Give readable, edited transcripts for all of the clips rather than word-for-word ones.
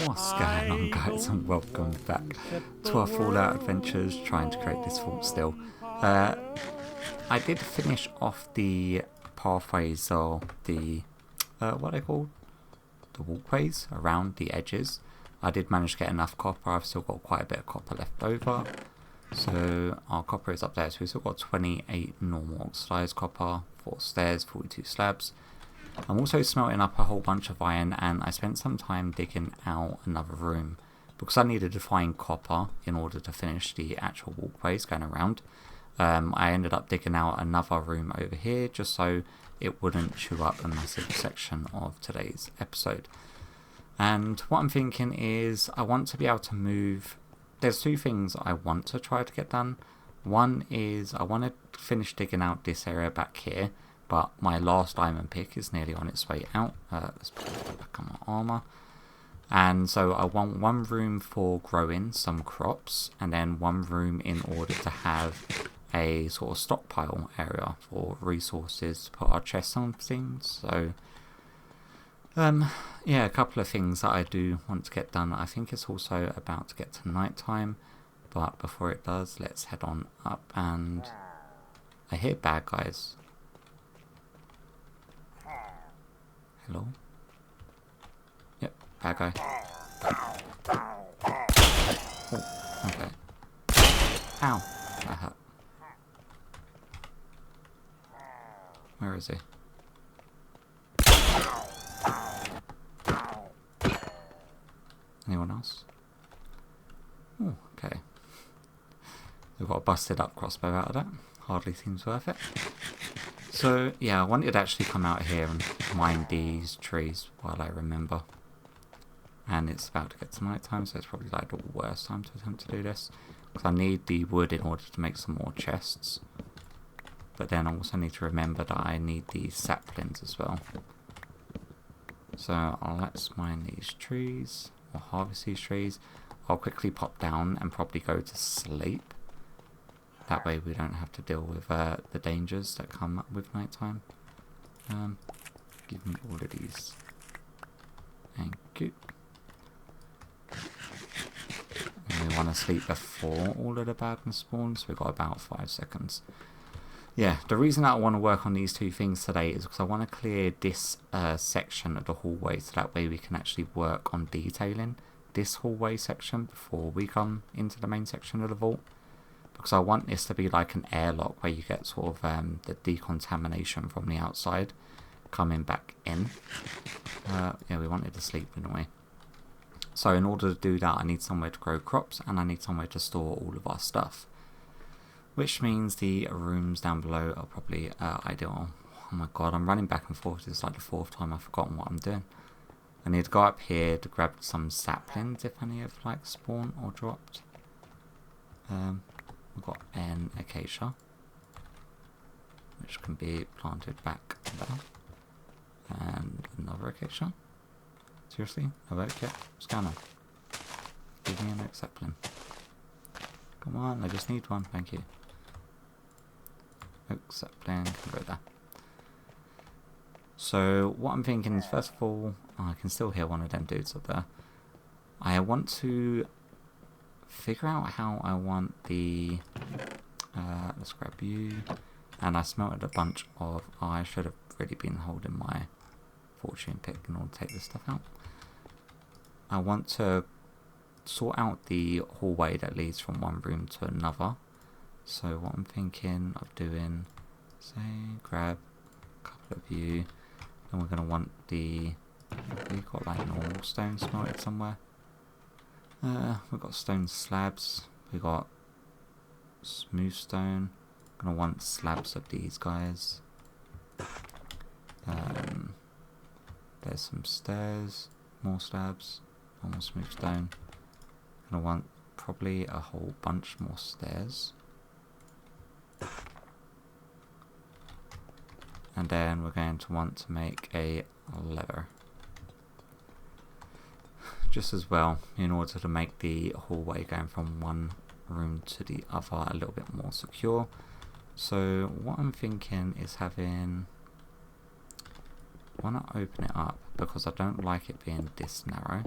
What's going on, guys, and welcome back to our Fallout adventures, trying to create this fort still. I did finish off the pathways, or the, what are they called? The walkways around the edges. I did manage to get enough copper. I've still got quite a bit of copper left over. So our copper is up there, so we've still got 28 normal oxidized copper, 4 stairs, 42 slabs. I'm also smelting up a whole bunch of iron, and I spent some time digging out another room because I needed to find copper in order to finish the actual walkways going around. I ended up digging out another room over here just so it wouldn't chew up a massive section of today's episode. And what I'm thinking is I want to be able to move. There's two things I want to try to get done. One is I want to finish digging out this area back here, but my last diamond pick is nearly on its way out. Let's put it back on my armor. And so I want one room for growing some crops, and then one room in order to have a sort of stockpile area for resources to put our chests on things. So yeah, a couple of things that I do want to get done. I think it's also about to get to night time, but before it does, let's head on up. And I hear bad guys. Hello? Yep, bad guy. Oh, okay. Ow, that hurt. Where is he? Anyone else? Oh, okay. We've got a busted up crossbow out of that. Hardly seems worth it. So yeah, I wanted to actually come out here and mine these trees while I remember. And it's about to get to night time, so it's probably like the worst time to attempt to do this. Because I need the wood in order to make some more chests. But then I also need to remember that I need these saplings as well. So let's mine these trees, or harvest these trees. I'll quickly pop down and probably go to sleep. That way we don't have to deal with the dangers that come up with nighttime. Give me all of these. Thank you. And we want to sleep before all of the bad ones spawn, so we've got about 5 seconds. Yeah, the reason that I want to work on these two things today is because I want to clear this section of the hallway, so that way we can actually work on detailing this hallway section before we come into the main section of the vault. Because I want this to be like an airlock where you get sort of the decontamination from the outside coming back in. Yeah, we wanted to sleep anyway. So in order to do that, I need somewhere to grow crops, and I need somewhere to store all of our stuff. Which means the rooms down below are probably ideal. Oh my god, I'm running back and forth. It's like the 4th time I've forgotten what I'm doing. I need to go up here to grab some saplings if any have like spawned or dropped. We've got an acacia, which can be planted back there. And another acacia. Seriously? No oak yet? What's going on? Give me an oak sapling. Come on, I just need one, thank you. Oak sapling can go there. So what I'm thinking is, first of all, I can still hear one of them dudes up there. I want to figure out how I want the let's grab you. And I smelted a bunch of, I should have really been holding my fortune pick in order to take this stuff out. I want to sort out the hallway that leads from one room to another. So what I'm thinking of doing, say, grab a couple of you, and we're going to want the, we've got like normal stone smelted somewhere. We've got stone slabs, we've got smooth stone, going to want slabs of these guys. There's some stairs, more slabs, more smooth stone. Going to want probably a whole bunch more stairs. And then we're going to want to make a lever. Just as well, in order to make the hallway going from one room to the other a little bit more secure. So what I'm thinking is having want to open it up because I don't like it being this narrow.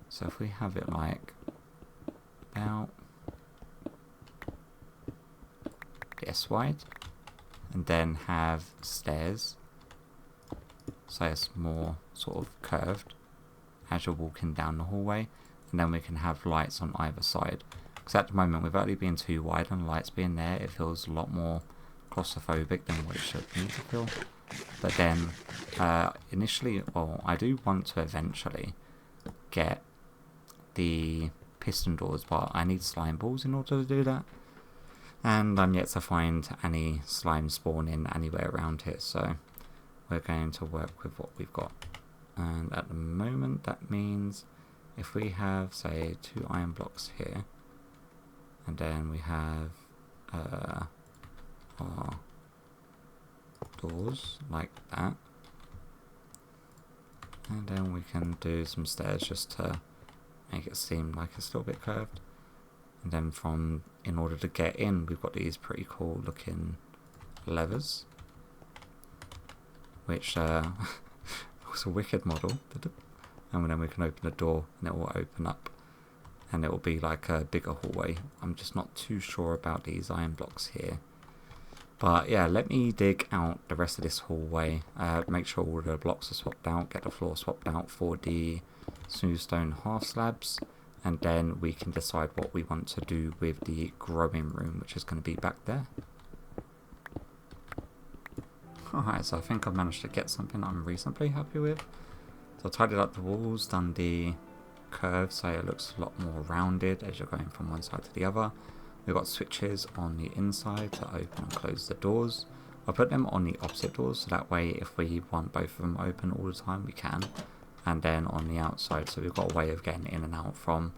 So if we have it like about this wide, and then have stairs, so it's more sort of curved as you're walking down the hallway, and then we can have lights on either side. Because at the moment, without it being too wide and lights being there, it feels a lot more claustrophobic than what it should need to feel. But then, initially, well, I do want to eventually get the piston doors, but I need slime balls in order to do that. And I'm yet to find any slime spawning anywhere around here, so we're going to work with what we've got. And at the moment, that means if we have, say, 2 iron blocks here, and then we have our doors like that, and then we can do some stairs just to make it seem like it's a little bit curved. And then in order to get in, we've got these pretty cool looking levers, which was a wicked model. And then we can open the door and it will open up, and it will be like a bigger hallway. I'm just not too sure about these iron blocks here. But yeah, let me dig out the rest of this hallway, make sure all the blocks are swapped out, get the floor swapped out for the smooth stone half slabs, and then we can decide what we want to do with the growing room, which is going to be back there. Alright, so I think I've managed to get something I'm reasonably happy with. So I tidied up the walls, done the curve so it looks a lot more rounded as you're going from one side to the other. We've got switches on the inside to open and close the doors. I'll put them on the opposite doors, so that way if we want both of them open all the time we can. And then on the outside, so we've got a way of getting in and out from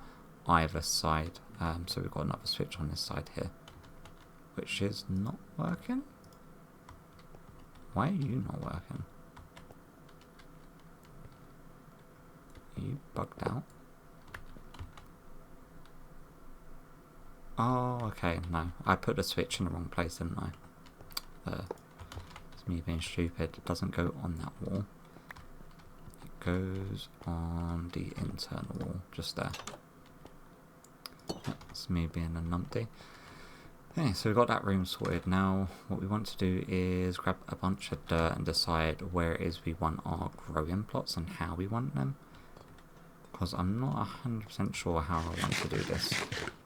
either side. So we've got another switch on this side here, which is not working. Why are you not working? Are you bugged out? Oh, okay, no. I put the switch in the wrong place, didn't I? It's me being stupid. It doesn't go on that wall. It goes on the internal wall, just there. That's me being a numpty. Okay, so we've got that room sorted. Now, what we want to do is grab a bunch of dirt and decide where it is we want our growing plots and how we want them. Because I'm not 100% sure how I want to do this.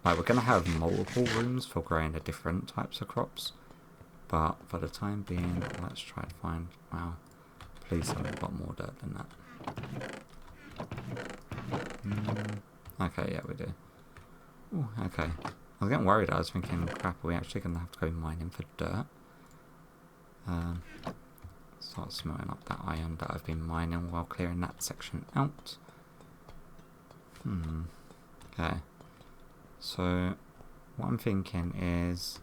Like, we're going to have multiple rooms for growing the different types of crops. But for the time being, let's try to find... Wow, please have a lot more dirt than that. Okay, yeah, we do. Ooh, okay. I was getting worried. I was thinking, crap, are we actually going to have to go mining for dirt? Start smelling up that iron that I've been mining while clearing that section out. Okay. So, what I'm thinking is,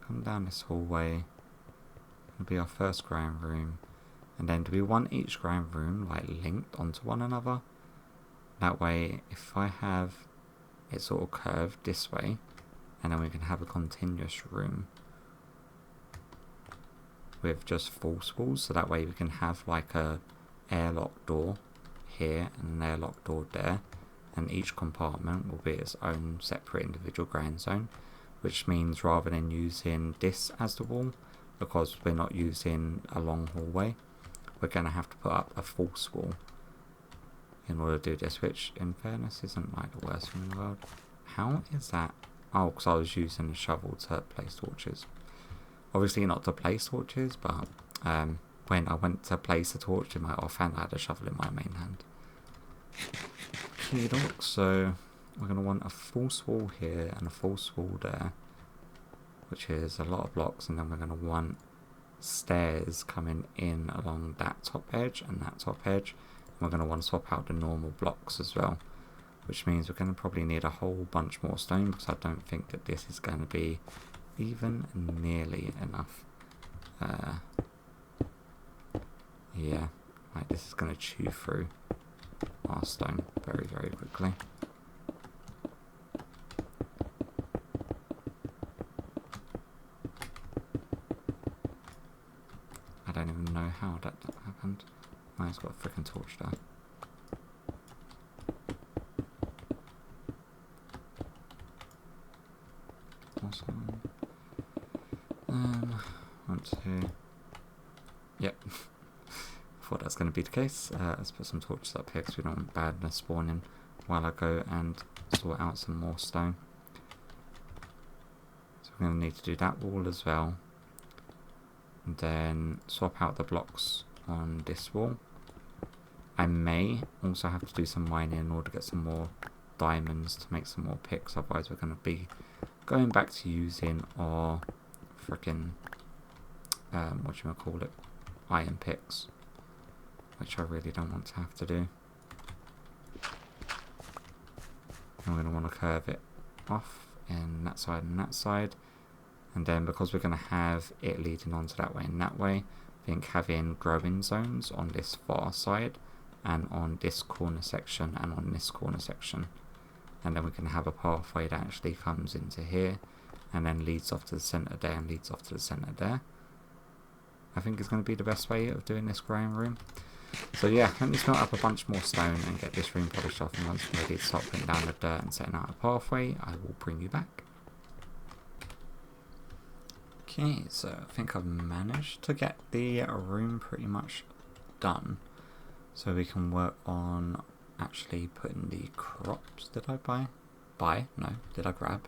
come down this hallway. It'll be our first growing room. And then do we want each growing room, like, linked onto one another? That way, if I have it sort of curved this way, and then we can have a continuous room with just false walls, so that way we can have like a airlock door here and an airlock door there, and each compartment will be its own separate individual growing zone, which means rather than using this as the wall, because we're not using a long hallway, we're going to have to put up a false wall in order to do this, which in fairness isn't like the worst thing in the world. How is that? Oh, because I was using a shovel to place torches. Obviously not to place torches, but when I went to place a torch in my offhand, I had a shovel in my main hand. Okay, so we're going to want a false wall here and a false wall there, which is a lot of blocks, and then we're going to want stairs coming in along that top edge and that top edge. And we're going to want to swap out the normal blocks as well, which means we're going to probably need a whole bunch more stone, because I don't think that this is going to be even nearly enough. Yeah, like this is going to chew through our stone very, very quickly. I don't even how that happened. Oh, it's got a freaking torch there. Awesome. 1, 2. Yep. Thought that's going to be the case. Let's put some torches up here because we don't want badness spawning while I go and sort out some more stone. So we're going to need to do that wall as well. And then swap out the blocks on this wall. I may also have to do some mining in order to get some more diamonds to make some more picks. Otherwise we're going to be going back to using our freaking whatchamacallit, iron picks, which I really don't want to have to do. I'm going to want to curve it off in that side and that side, and then because we're going to have it leading onto that way and that way, I think having growing zones on this far side and on this corner section and on this corner section, and then we can have a pathway that actually comes into here and then leads off to the centre there and leads off to the centre there. I think it's going to be the best way of doing this growing room. So yeah, let me smelt up a bunch more stone and get this room polished off, and once I'm ready to start putting down the dirt and setting out a pathway, I will bring you back. Okay, so I think I've managed to get the room pretty much done. So we can work on actually putting the crops. Did I buy? Buy? No. Did I grab?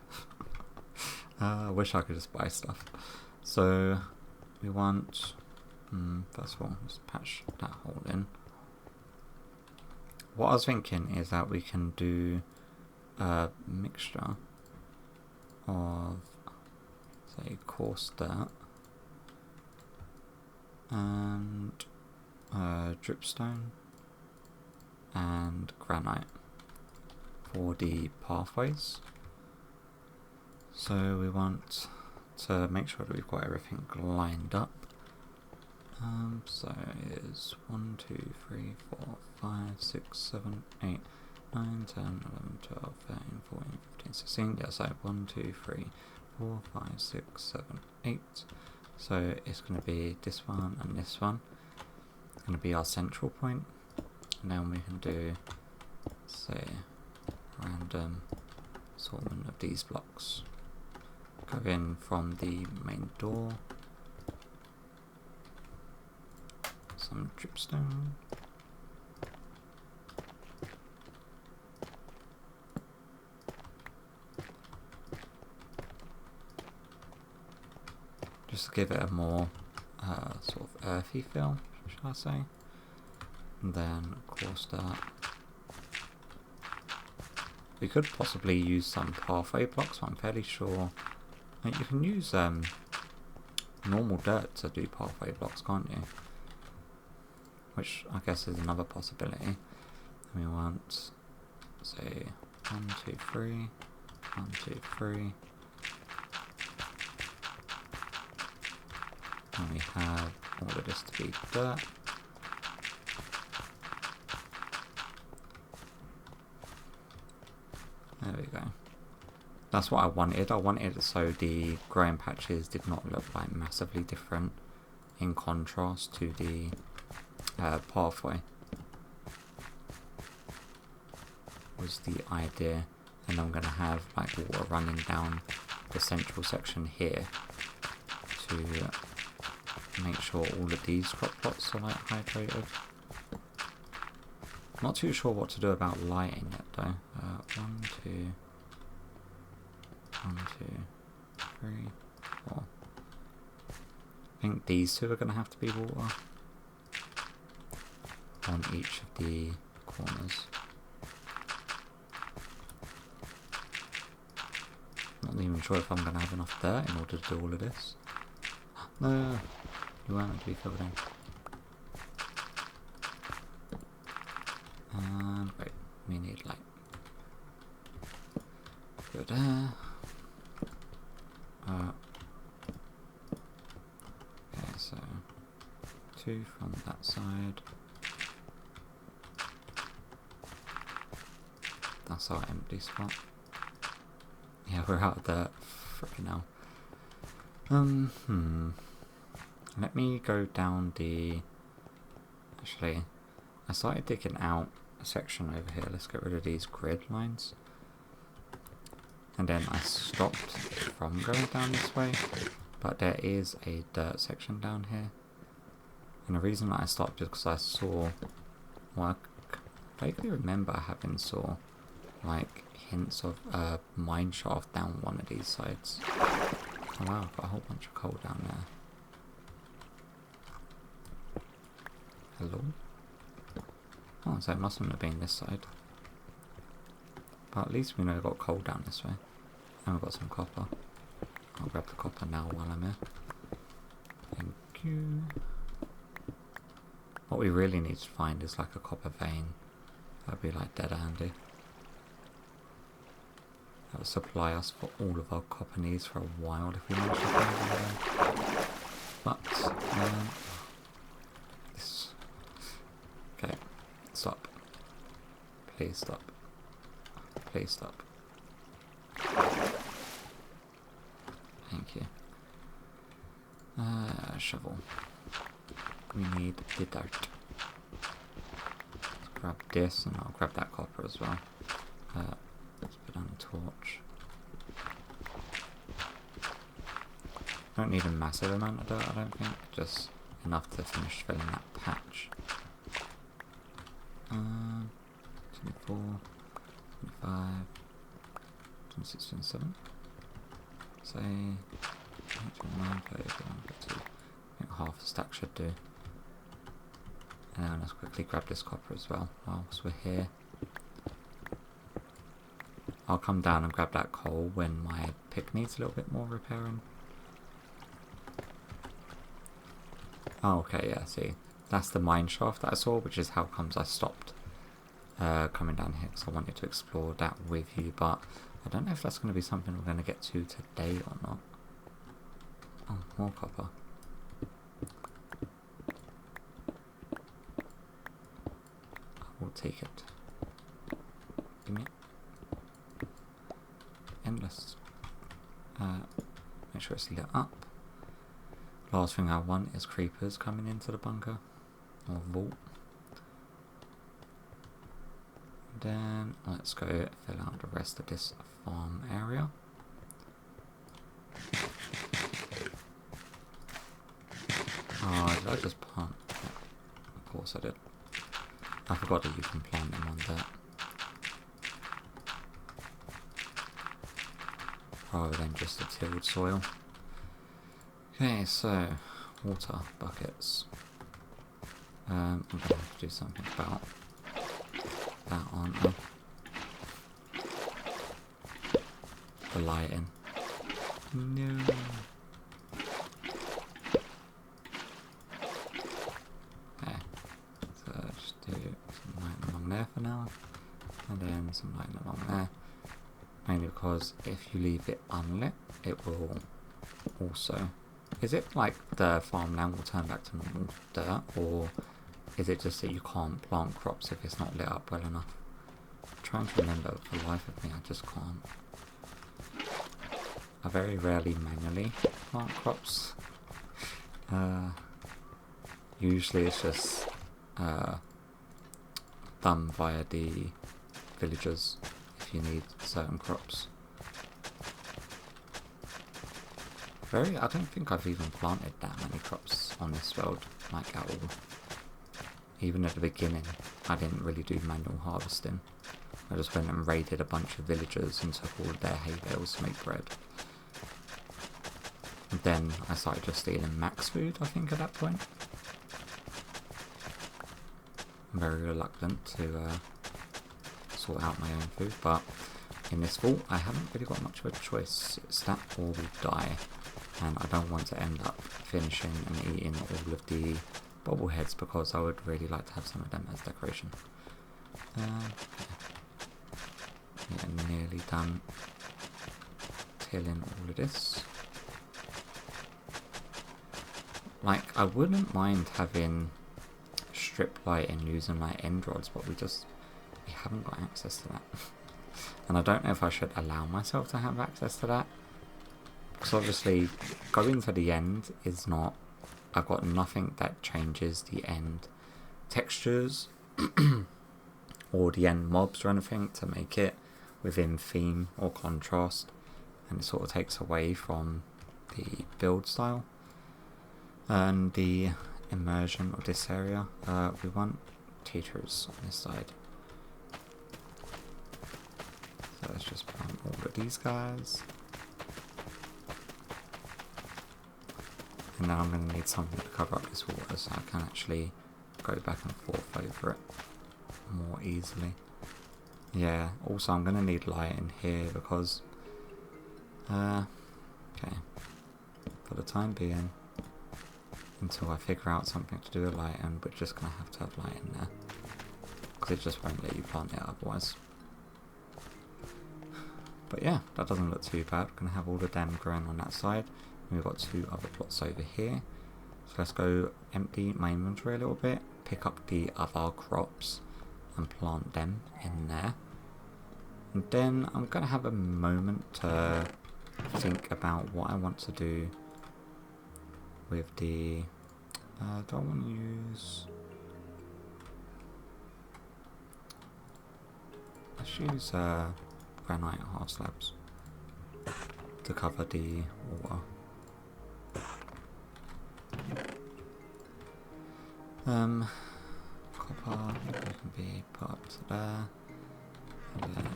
I wish I could just buy stuff. So we want, first of all, let's patch that hole in. What I was thinking is that we can do a mixture of, say, coarse dirt and dripstone and granite for the pathways. So we want to make sure that we've got everything lined up. So it's 1, 2, 3, 4, 5, 6, 7, 8, 9, 10, 11, 12, 13, 14, 15, 16. Yeah, so 1, 2, 3, 4, 5, 6, 7, 8. So it's going to be this one and this one. It's going to be our central point. And then we can do, say, random assortment of these blocks. Go in from the main door. Some dripstone. Just to give it a more sort of earthy feel, shall I say. And then coarse dirt. We could possibly use some pathway blocks, but I'm fairly sure you can use normal dirt to do pathway blocks, can't you? Which I guess is another possibility. And we want, say, 1, 2, 3, 1, 2, 3. And we have all of this to be dirt. There we go. That's what I wanted. I wanted it so the growing patches did not look like massively different in contrast to the pathway. Was the idea. And I'm going to have like water running down the central section here to make sure all of these crop plots are like hydrated. Not too sure what to do about lighting it though. 1, 2, 1, 2, 3, 4. I think these two are going to have to be water on each of the corners. Not even sure if I'm going to have enough dirt in order to do all of this. No, you weren't meant to be filled in. And wait, we need light. Go there. Okay, so 2 from that side. That's our empty spot. Yeah, we're out of dirt. Frickin' hell. Let me go down the Actually, I started digging out a section over here. Let's get rid of these grid lines. And then I stopped from going down this way, but there is a dirt section down here. And the reason that I stopped is because I saw, well, I vaguely remember having saw like hints of a mine shaft down one of these sides. Oh wow, I've got a whole bunch of coal down there. Hello? Oh, so it mustn't have been this side. But at least we know we've got coal down this way. And we've got some copper. I'll grab the copper now while I'm here. Thank you. What we really need to find is like a copper vein. That'd be like dead handy. That would supply us for all of our copper needs for a while if we manage to find one. But, this. Okay, stop. Please stop. Please stop. Thank you. Shovel. We need the dirt. Let's grab this and I'll grab that copper as well. Let's put on a torch. Don't need a massive amount of dirt, I don't think. Just enough to finish filling that patch. 24, 25, 26, 27. Say 29, 30, 32. I think half a stack should do. And then let's quickly grab this copper as well whilst we're here. I'll come down and grab that coal when my pick needs a little bit more repairing. Oh, okay, yeah, see. That's the mine shaft that I saw, which is how comes I stopped coming down here, because I wanted to explore that with you, but I don't know if that's going to be something we're going to get to today or not. Oh, more copper. I will take it. Give me it. Endless. Make sure it's lit up. Last thing I want is creepers coming into the bunker or vault. Then let's go fill out the rest of this farm area. Oh, did I just plant? Yeah, of course I did. I forgot that you can plant them on that. Rather than just a tilled soil. Okay, so water buckets. I'm going to have to do something about that, aren't I? The lighting. No. Okay, so just do some lighting along there for now, and then some lighting along there. Mainly because if you leave it unlit, it will also... Is it like the farmland will turn back to normal dirt, or is it just that you can't plant crops if it's not lit up well enough? I'm trying to remember, for the life of me, I just can't. I very rarely manually plant crops. Usually it's just done via the villagers if you need certain crops. I don't think I've even planted that many crops on this world, like at all. Even at the beginning, I didn't really do manual harvesting. I just went and raided a bunch of villagers and took all of their hay bales to make bread. And then I started just stealing max food, I think, at that point. I'm very reluctant to sort out my own food, but in this vault I haven't really got much of a choice. It's that or we die. And I don't want to end up finishing and eating all of the bobbleheads because I would really like to have some of them as decoration. Yeah, nearly done tilling all of this. Like, I wouldn't mind having strip lighting using like end rods, but we haven't got access to that. And I don't know if I should allow myself to have access to that. Because obviously, going to the end is not... I've got nothing that changes the end textures or the end mobs or anything to make it within theme or contrast, and it sort of takes away from the build style and the immersion of this area. We want teachers on this side, so let's just plant all of these guys, and now I'm going to need something to cover up this water so I can actually go back and forth over it more easily. Yeah, also I'm going to need light in here because okay, for the time being, until I figure out something to do with light, and we're just going to have light in there because it just won't let you plant it otherwise. But yeah, that doesn't look too bad. We're going to have all of them growing on that side, and we've got 2 other plots over here. So let's go empty my inventory a little bit, pick up the other crops and plant them in there. And then I'm going to have a moment to think about what I want to do with the... do I want to use... let's use granite half slabs to cover the water. Copper can be put up to there, and then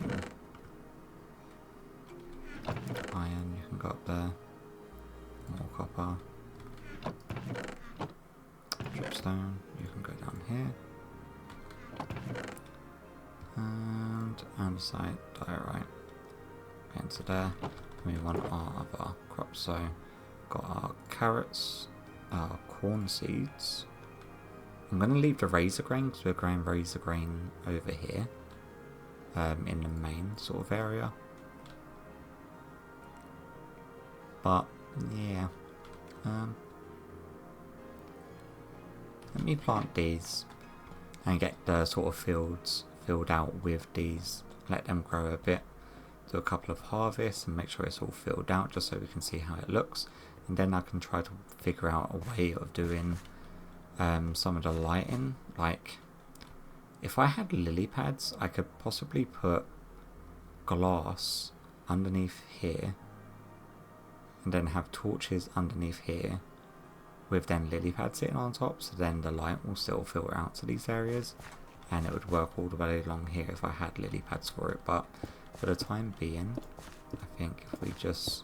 iron, you can go up there, more copper, dripstone, you can go down here, and andesite, diorite, into there, and we want our other crops, so got our carrots, our corn seeds. I'm going to leave the razor grain because we're growing razor grain over here in the main sort of area. But yeah, let me plant these and get the sort of fields filled out with these. Let them grow a bit, do a couple of harvests and make sure it's all filled out just so we can see how it looks. And then I can try to figure out a way of doing some of the lighting. Like if I had lily pads, I could possibly put glass underneath here and then have torches underneath here with then lily pads sitting on top, so then the light will still filter out to these areas and it would work all the way along here if I had lily pads for it. But for the time being, I think if we just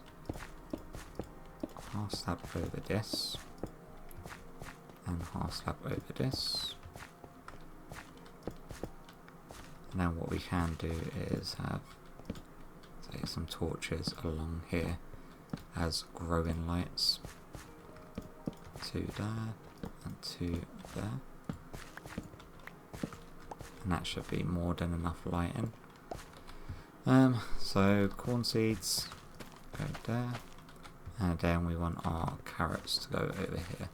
half slab over this and half slab over this, and then what we can do is have, say, some torches along here as growing lights, 2 there and 2 there, and that should be more than enough lighting. So corn seeds go there, and then we want our carrots to go over here.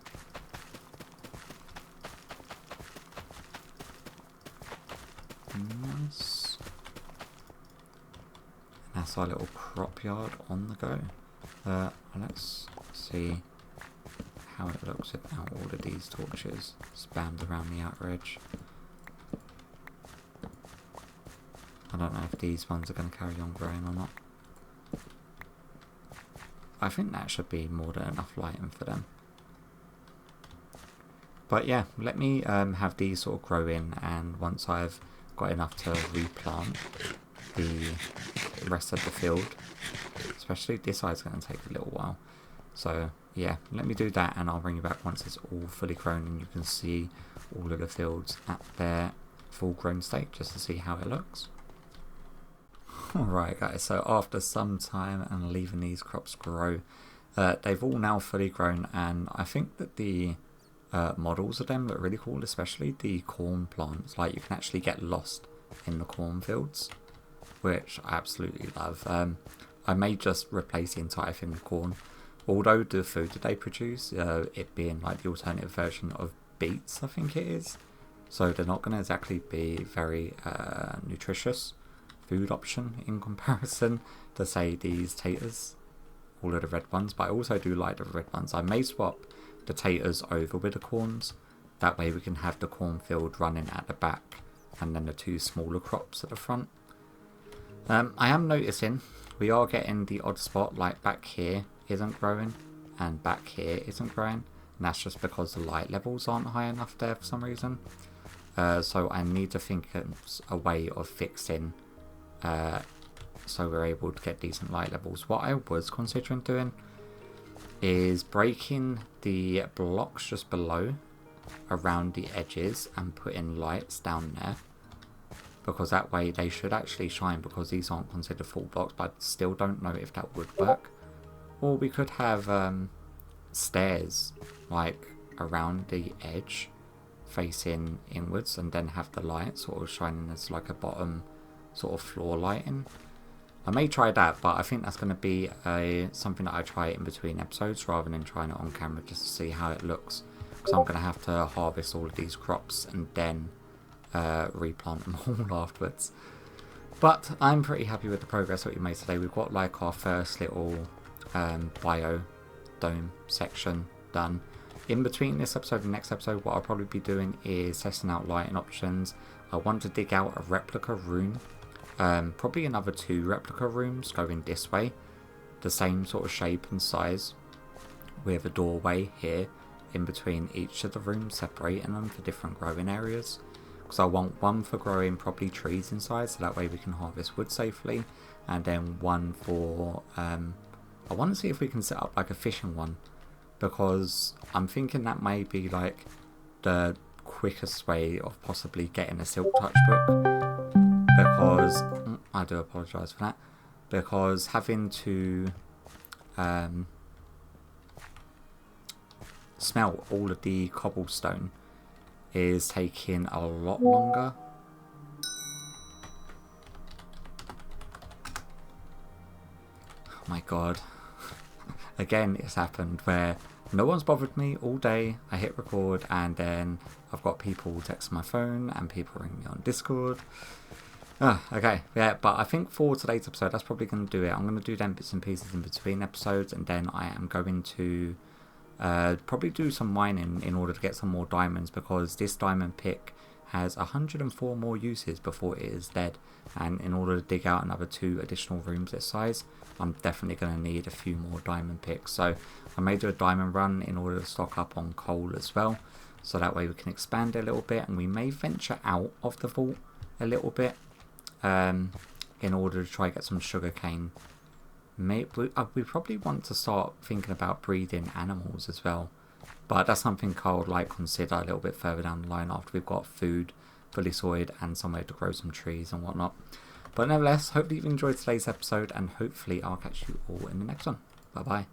Nice. And that's our little crop yard on the go. Let's see how it looks without all of these torches spammed around the outer edge. I don't know if these ones are going to carry on growing or not. I think that should be more than enough lighting for them. But yeah, let me have these sort of grow in, and once I've got enough to replant the rest of the field, especially this side's going to take a little while. So yeah, let me do that and I'll bring you back once it's all fully grown and you can see all of the fields at their full grown state, just to see how it looks. Alright guys, so after some time and leaving these crops grow, they've all now fully grown, and I think that the models of them look really cool, especially the corn plants. Like, you can actually get lost in the cornfields, which I absolutely love. I may just replace the entire thing with corn, although the food that they produce, it being like the alternative version of beets, I think it is, so they're not going to exactly be very nutritious food option in comparison to, say, these taters, all of the red ones. But I also do like the red ones. I may swap the taters over with the corns That way we can have the cornfield running at the back and then the 2 smaller crops at the front. I am noticing we are getting the odd spot, like back here isn't growing and back here isn't growing. And that's just because the light levels aren't high enough there for some reason. So I need to think of a way of fixing so we're able to get decent light levels. What I was considering doing is breaking the blocks just below around the edges and putting lights down there, because that way they should actually shine, because these aren't considered full blocks, but I still don't know if that would work. Or we could have stairs like around the edge facing inwards and then have the light sort of shining as like a bottom sort of floor lighting. I may try that, but I think that's going to be something that I try in between episodes rather than trying it on camera, just to see how it looks, because I'm going to have to harvest all of these crops and then replant them all afterwards. But I'm pretty happy with the progress that we made today. We've got like our first little biodome section done. In between this episode and next episode, what I'll probably be doing is testing out lighting options. I want to dig out a replica room, probably another 2 replica rooms going this way, the same sort of shape and size, with a doorway here in between each of the rooms, separating them for different growing areas. Because I want one for growing probably trees inside, so that way we can harvest wood safely, and then one for I want to see if we can set up like a fishing one, because I'm thinking that may be like the quickest way of possibly getting a Silk Touch book, because I do apologise for that, because having to smelt all of the cobblestone is taking a lot longer. Oh my god. Again, it's happened where no one's bothered me all day. I hit record and then I've got people text my phone and people ring me on Discord. Okay, yeah, but I think for today's episode, that's probably going to do it. I'm going to do them bits and pieces in between episodes, and then I am going to probably do some mining in order to get some more diamonds, because this diamond pick has 104 more uses before it is dead, and in order to dig out another 2 additional rooms this size, I'm definitely going to need a few more diamond picks. So I may do a diamond run in order to stock up on coal as well, so that way we can expand a little bit, and we may venture out of the vault a little bit in order to try and get some sugar cane. We probably want to start thinking about breeding animals as well, but that's something I'll like consider a little bit further down the line after we've got food fully sorted and somewhere to grow some trees and whatnot. But nevertheless, hopefully you've enjoyed today's episode, and hopefully I'll catch you all in the next one. Bye bye.